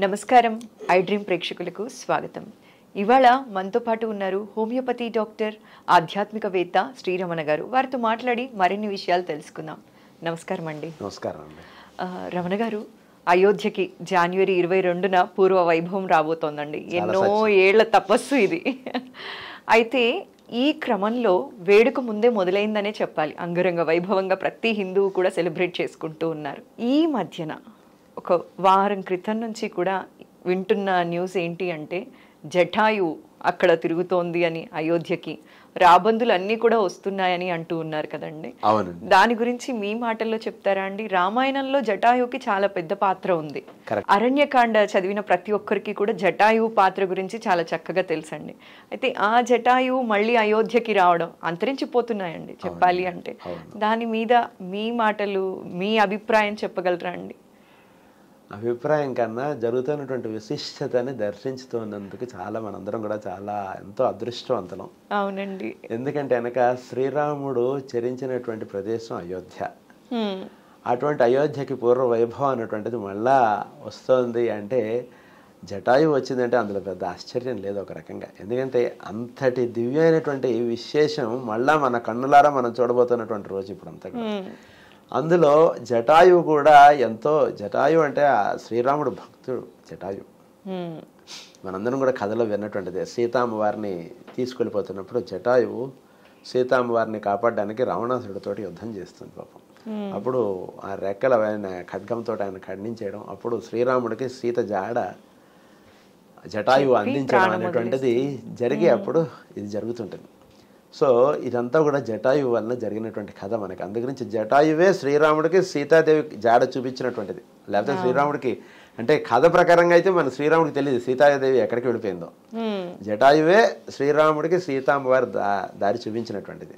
నమస్కారం I dream ప్రేక్షకులకు స్వాగతం. ఇవాళ మనతో పాటు ఉన్నారు హోమియోపతి డాక్టర్, ఆధ్యాత్మికవేత్త శ్రీరమణ గారు. వారితో మాట్లాడి మరిన్ని విషయాలు తెలుసుకుందాం. నమస్కారం అండి. నమస్కారం అండి. రమణ గారు, అయోధ్యకి జనవరి 22న పూర్వ వైభవం రాబోతోందండి. ఎన్నో ఏళ్ల తపస్సు ఇది. అయితే ఈ క్రమంలో వేడుక ముందే మొదలైందనే చెప్పాలి. అంగరంగ వైభవంగా ప్రతి హిందువు కూడా సెలబ్రేట్ చేసుకుంటూ ఉన్నారు. ఈ మధ్యన ఒక వారం క్రితం నుంచి కూడా వింటున్న న్యూస్ ఏంటి అంటే, జటాయు అక్కడ తిరుగుతోంది అని, అయోధ్యకి రాబందులు అన్నీ కూడా వస్తున్నాయని అంటూ ఉన్నారు కదండి. దాని గురించి మీ మాటల్లో చెప్తారా అండి? రామాయణంలో జటాయుకి చాలా పెద్ద పాత్ర ఉంది. అరణ్యకాండ చదివిన ప్రతి ఒక్కరికి కూడా జటాయు పాత్ర గురించి చాలా చక్కగా తెలుసండి. అయితే ఆ జటాయు మళ్ళీ అయోధ్యకి రావడం అంతరించిపోతున్నాయండి చెప్పాలి అంటే. దాని మీద మీ మాటలు, మీ అభిప్రాయం చెప్పగలరా అండి? అభిప్రాయం కన్నా జరుగుతున్నటువంటి విశిష్టతని దర్శించుతున్నందుకు మనందరం కూడా ఎంతో అదృష్టవంతులం. అవునండి. ఎందుకంటే వెనక శ్రీరాముడు చరించినటువంటి ప్రదేశం అయోధ్య. అటువంటి అయోధ్యకి పూర్వ వైభవం అన్నటువంటిది మళ్ళా వస్తుంది అంటే, జటాయు వచ్చిందంటే అందులో పెద్ద ఆశ్చర్యం లేదు ఒక రకంగా. ఎందుకంటే అంతటి దివ్యమైనటువంటి విశేషం మళ్ళా మన కన్నులారా మనం చూడబోతున్నటువంటి రోజు ఇప్పుడు అంతా. అందులో జటాయువు కూడా జటాయు అంటే శ్రీరాముడు భక్తుడు జటాయు. మనందరం కూడా కథలో విన్నటువంటిదే. సీతామ్మ వారిని తీసుకెళ్ళిపోతున్నప్పుడు జటాయువు సీతామ్మ వారిని కాపాడడానికి రావణాసుడితో యుద్ధం చేస్తుంది పాపం. అప్పుడు ఆ రెక్కల ఆయన ఖడ్గంతో ఆయన ఖండించేయడం, అప్పుడు శ్రీరాముడికి సీత జాడ జటాయువు అందించడం అనేటువంటిది జరిగి అప్పుడు ఇది జరుగుతుంటుంది. సో ఇదంతా కూడా జటాయువు వలన జరిగినటువంటి కథ మనకి. అందుగురించి జటాయువే శ్రీరాముడికి సీతాదేవి జాడ చూపించినటువంటిది. లేకపోతే శ్రీరాముడికి అంటే కథ ప్రకారంగా అయితే మన శ్రీరాముడికి తెలియదు సీతాదేవి ఎక్కడికి వెళ్ళిపోయిందో. జటాయువే శ్రీరాముడికి సీతామ్మ వారి దారి చూపించినటువంటిది.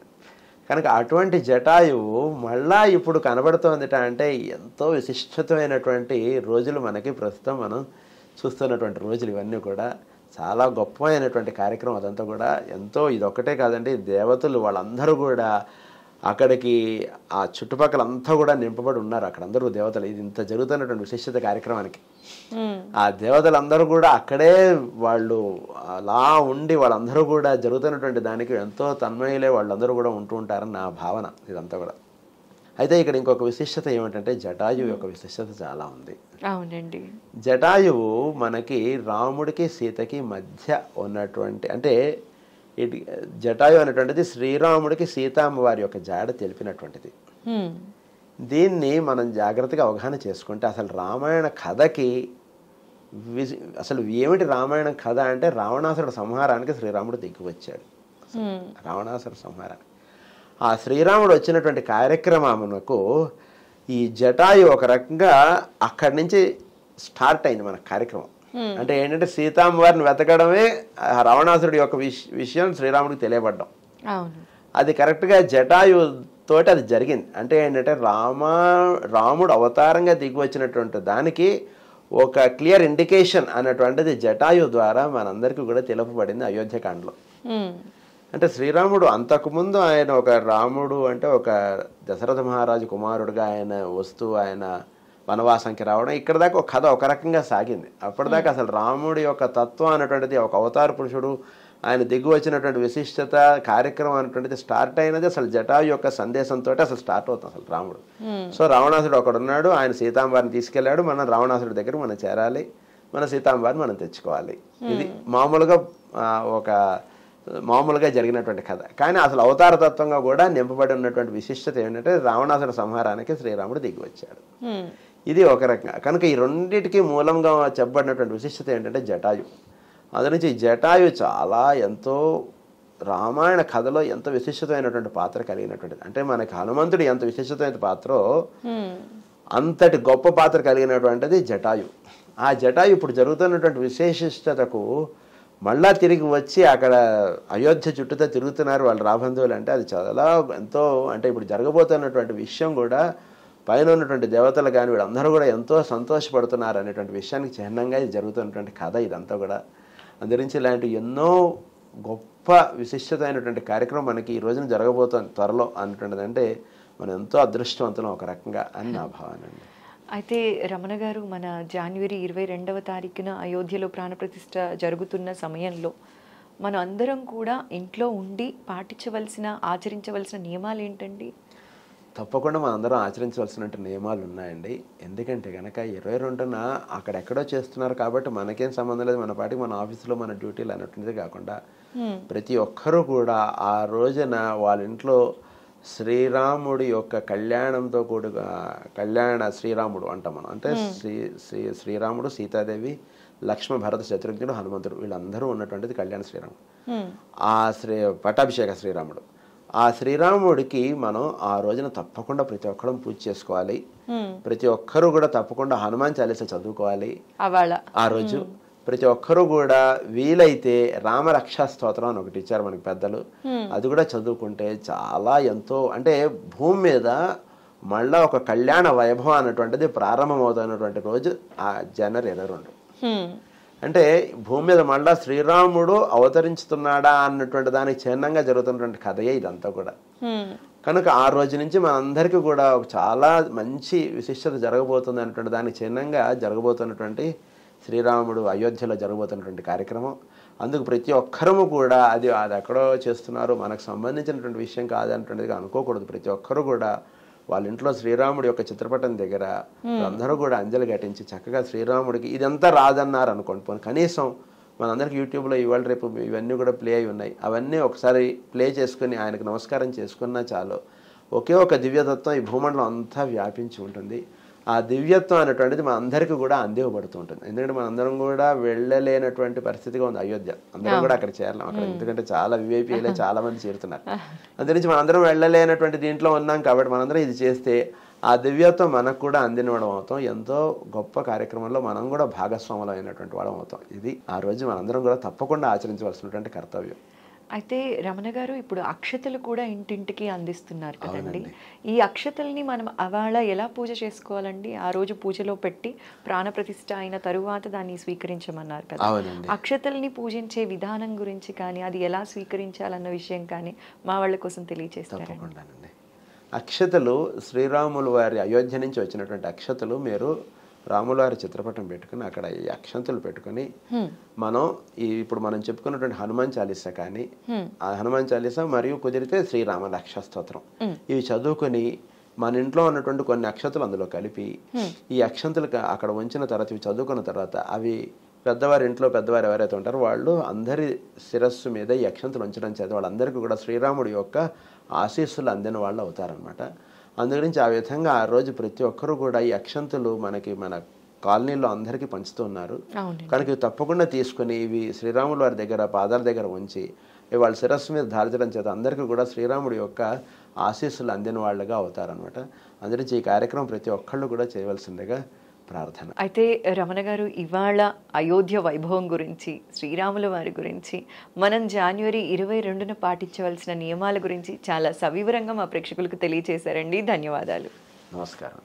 కనుక అటువంటి జటాయువు మళ్ళా ఇప్పుడు కనబడుతోందిట అంటే ఎంతో విశిష్టమైనటువంటి రోజులు మనకి ప్రస్తుతం మనం చూస్తున్నటువంటి రోజులు ఇవన్నీ కూడా. చాలా గొప్పమైనటువంటి కార్యక్రమం అదంతా కూడా. ఎంతో ఇదొక్కటే కాదండి, దేవతలు వాళ్ళందరూ కూడా అక్కడికి ఆ చుట్టుపక్కల అంతా కూడా నింపబడి ఉన్నారు. అక్కడందరూ దేవతలు. ఇది ఇంత జరుగుతున్నటువంటి విశిష్టత కార్యక్రమానికి ఆ దేవతలందరూ కూడా అక్కడే వాళ్ళు అలా ఉండి వాళ్ళందరూ కూడా జరుగుతున్నటువంటి దానికి ఎంతో తన్మయులే వాళ్ళందరూ కూడా ఉంటూ ఉంటారని నా భావన ఇదంతా కూడా. అయితే ఇక్కడ ఇంకొక విశిష్టత ఏమిటంటే, జటాయువు యొక్క విశిష్టత చాలా ఉంది. అవునండి. జటాయువు మనకి రాముడికి సీతకి మధ్య ఉన్నటువంటి అంటే జటాయు అనేటువంటిది శ్రీరాముడికి సీతామ్మ వారి యొక్క జాడ తెలిపినటువంటిది. దీన్ని మనం జాగ్రత్తగా అవగాహన చేసుకుంటే అసలు రామాయణ కథకి అసలు ఏమిటి రామాయణ కథ అంటే, రావణాసురుడు సంహారానికి శ్రీరాముడు దిగి వచ్చాడు. రావణాసురుడు సంహారానికి ఆ శ్రీరాముడు వచ్చినటువంటి కార్యక్రమమునకు ఈ జటాయు ఒక రకంగా అక్కడి నుంచి స్టార్ట్ అయింది మన కార్యక్రమం. అంటే ఏంటంటే సీతామ్మ వారిని వెతకడమే రావణాసురుడి యొక్క విషయం శ్రీరాముడికి తెలియబడ్డం. అది కరెక్ట్గా జటాయు తోటి అది జరిగింది. అంటే ఏంటంటే రాముడు అవతారంగా దిగి వచ్చినటువంటి దానికి ఒక క్లియర్ ఇండికేషన్ అన్నటువంటిది జటాయు ద్వారా మనందరికీ కూడా తెలుపబడింది అయోధ్యకాండలో. అంటే శ్రీరాముడు అంతకుముందు ఆయన ఒక రాముడు అంటే ఒక దశరథ మహారాజు కుమారుడుగా ఆయన వస్తూ ఆయన వనవాసానికి రావడం, ఇక్కడ దాకా ఒక కథ ఒక రకంగా సాగింది. అప్పటిదాకా అసలు రాముడి యొక్క తత్వం అనేటువంటిది, ఒక అవతార పురుషుడు ఆయన దిగు వచ్చినటువంటి విశిష్టత కార్యక్రమం అనేటువంటిది స్టార్ట్ అయినది అసలు జటాయు యొక్క సందేశంతో అసలు స్టార్ట్ అవుతుంది అసలు రాముడు. సో రావణాసుడు ఒకడున్నాడు, ఆయన సీతాంబారిని తీసుకెళ్లాడు, మనం రావణాసుడి దగ్గర మనం చేరాలి, మన సీతాంబారిని మనం తెచ్చుకోవాలి. ఇది మామూలుగా జరిగినటువంటి కథ. కానీ అసలు అవతార తత్వంగా కూడా నింపబడి ఉన్నటువంటి విశిష్టత ఏంటంటే, రావణాసుర సంహారానికి శ్రీరాముడు దిగి వచ్చాడు. ఇది ఒక రకంగా. కనుక ఈ రెండింటికి మూలంగా చెప్పబడినటువంటి విశిష్టత ఏంటంటే జటాయు. అందులో నుంచి జటాయు ఎంతో రామాయణ కథలో ఎంత విశిష్టమైనటువంటి పాత్ర కలిగినటువంటిది. అంటే మనకి హనుమంతుడు ఎంత విశిష్టమైన పాత్రో అంతటి గొప్ప పాత్ర కలిగినటువంటిది జటాయు. ఆ జటాయు ఇప్పుడు జరుగుతున్నటువంటి విశేషతకు మళ్ళా తిరిగి వచ్చి అక్కడ అయోధ్య చుట్టూతో తిరుగుతున్నారు వాళ్ళు రాబంధువులు. అంటే అది ఎంతో అంటే ఇప్పుడు జరగబోతున్నటువంటి విషయం కూడా పైన ఉన్నటువంటి దేవతలు కానీ వీళ్ళందరూ కూడా ఎంతో సంతోషపడుతున్నారు అనేటువంటి విషయానికి చిహ్నంగా ఇది జరుగుతున్నటువంటి కథ ఇదంతా కూడా. అందురించి ఇలాంటి ఎన్నో గొప్ప విశిష్టమైనటువంటి కార్యక్రమం మనకి ఈ రోజున జరగబోతోంది త్వరలో అనేటువంటిది. అంటే మనం ఎంతో అదృష్టవంతులం ఒక రకంగా అని నా భావన అండి. అయితే రమణ గారు, మన జనవరి 22వ తారీఖున అయోధ్యలో ప్రాణప్రతిష్ఠ జరుగుతున్న సమయంలో మనం అందరం కూడా ఇంట్లో ఉండి పాటించవలసిన, ఆచరించవలసిన నియమాలు ఏంటండి? తప్పకుండా మనందరం ఆచరించవలసిన నియమాలు ఉన్నాయండి. ఎందుకంటే కనుక 22న అక్కడెక్కడో చేస్తున్నారు కాబట్టి మనకేం సంబంధం లేదు, మన పాటికి మన ఆఫీసులో మన డ్యూటీలు అన్నటువంటిది కాకుండా ప్రతి ఒక్కరూ కూడా ఆ రోజున వాళ్ళ ఇంట్లో శ్రీరాముడి యొక్క కళ్యాణంతో కూడిన శ్రీరాముడు అంటాం మనం. అంటే శ్రీరాముడు, సీతాదేవి, లక్ష్మణ, భరత, శత్రుఘ్నుడు, హనుమంతుడు వీళ్ళందరూ ఉన్నటువంటిది కళ్యాణ శ్రీరాముడు. ఆ పట్టాభిషేక శ్రీరాముడు. ఆ శ్రీరాముడికి మనం ఆ రోజున తప్పకుండా ప్రతి ఒక్కరం పూజ చేసుకోవాలి. ప్రతి ఒక్కరూ కూడా తప్పకుండా హనుమాన్ చాలీసా చదువుకోవాలి ఆ రోజు. ప్రతి ఒక్కరూ కూడా వీలైతే రామరక్షా స్తోత్రం అని ఒకటి ఇచ్చారు మనకి పెద్దలు, అది కూడా చదువుకుంటే చాలా ఎంతో, అంటే భూమి మీద మళ్ళా ఒక కళ్యాణ వైభవం అన్నటువంటిది ప్రారంభమవుతున్నటువంటి రోజు ఆ జనవరి 22. అంటే భూమి మీద మళ్ళా శ్రీరాముడు అవతరించుతున్నాడా అన్నటువంటి దానికి చిహ్నంగా జరుగుతున్నటువంటి కథయే ఇదంతా కూడా. కనుక ఆ రోజు నుంచి మనందరికీ కూడా చాలా మంచి విశిష్టత జరగబోతుంది అన్నటువంటి దానికి చిహ్నంగా జరగబోతున్నటువంటి శ్రీరాముడు అయోధ్యలో జరగబోతున్నటువంటి కార్యక్రమం. అందుకు ప్రతి ఒక్కరము కూడా అది ఎక్కడో చేస్తున్నారు, మనకు సంబంధించినటువంటి విషయం కాదన్నటువంటిదిగా అనుకోకూడదు. ప్రతి ఒక్కరు కూడా వాళ్ళ ఇంట్లో శ్రీరాముడి యొక్క చిత్రపటం దగ్గర అందరూ కూడా అంజలి ఘటించి చక్కగా శ్రీరాముడికి ఇదంతా రాదన్నారు అనుకోండి, పోనీ కనీసం మనందరికీ యూట్యూబ్లో ఇవాళ రేపు ఇవన్నీ కూడా ప్లే అయి ఉన్నాయి, అవన్నీ ఒకసారి ప్లే చేసుకుని ఆయనకు నమస్కారం చేసుకున్నా చాలు. ఒకే ఒక దివ్యతత్వం ఈ భూమండలం అంతా వ్యాపించి ఉంటుంది. ఆ దివ్యత్వం అనేటువంటిది మన అందరికీ కూడా అందివ్వబడుతూ ఉంటుంది. ఎందుకంటే మనందరం కూడా వెళ్ళలేనటువంటి పరిస్థితిగా ఉంది అయోధ్య. అందరం కూడా అక్కడ చేరలేం అక్కడ, ఎందుకంటే చాలా విఐపీలే చాలా మంది చేరుతున్నారు. అందురించి మనందరం వెళ్ళలేనటువంటి దీంట్లో ఉన్నాం కాబట్టి మనందరం ఇది చేస్తే ఆ దివ్యత్వం మనకు కూడా అందినవడం అవుతాం. ఎంతో గొప్ప కార్యక్రమంలో మనం కూడా భాగస్వాములు అయినటువంటి వాళ్ళం అవుతాం. ఇది ఆ రోజు మనందరం కూడా తప్పకుండా ఆచరించవలసినటువంటి కర్తవ్యం. అయితే రమణ గారు, ఇప్పుడు అక్షతలు కూడా ఇంటింటికి అందిస్తున్నారు కదండి. ఈ అక్షతల్ని మనం అవాళ ఎలా పూజ చేసుకోవాలండి? ఆ రోజు పూజలో పెట్టి ప్రాణప్రతిష్ఠ అయిన తరువాత దాన్ని స్వీకరించమన్నారు కదా. అక్షతల్ని పూజించే విధానం గురించి కానీ, అది ఎలా స్వీకరించాలన్న విషయం కానీ మా వాళ్ళ కోసం తెలియజేస్తారండి. అక్షతలు శ్రీరాములు వారి అయోధ్య నుంచి వచ్చినటువంటి అక్షతలు మీరు రాముల వారి చిత్రపటం పెట్టుకుని అక్కడ ఈ అక్షంతలు పెట్టుకుని మనం ఇప్పుడు మనం చెప్పుకున్నటువంటి హనుమాన్ చాలీసా కానీ, ఆ హనుమాన్ చాలీసా మరియు కుదిరితే శ్రీరామ రక్షా స్తోత్రం ఇవి చదువుకొని మన ఇంట్లో ఉన్నటువంటి కొన్ని అక్షతలు అందులో కలిపి ఈ అక్షంతలు అక్కడ ఉంచిన తర్వాత ఇవి చదువుకున్న తర్వాత అవి పెద్దవారి ఇంట్లో పెద్దవారు ఎవరైతే ఉంటారో వాళ్ళు అందరి శిరస్సు మీద ఈ అక్షంతలు ఉంచడం చేత వాళ్ళందరికీ కూడా శ్రీరాముడి యొక్క ఆశీస్సులు అందిన వాళ్ళు అవుతారనమాట. అందుగురించి ఆ విధంగా ఆ రోజు ప్రతి ఒక్కరూ కూడా ఈ అక్షంతులు మనకి మన కాలనీలో అందరికీ పంచుతున్నారు. కనుక తప్పకుండా తీసుకుని ఇవి శ్రీరాముల వారి దగ్గర పాదాల దగ్గర ఉంచి వాళ్ళ శిరస్సు మీద ధారించడం చేత అందరికీ కూడా శ్రీరాముడి యొక్క ఆశీస్సులు అందిన వాళ్ళుగా అవుతారనమాట. అందురించి ఈ కార్యక్రమం ప్రతి ఒక్కళ్ళు కూడా చేయవలసిందిగా ప్రార్థన. అయితే రమణ గారు, ఇవాళ అయోధ్య వైభవం గురించి, శ్రీరాముల వారి గురించి, మనం జనవరి 22న పాటించవలసిన నియమాల గురించి చాలా సవివరంగా మా ప్రేక్షకులకు తెలియజేశారండి. ధన్యవాదాలు. నమస్కారం.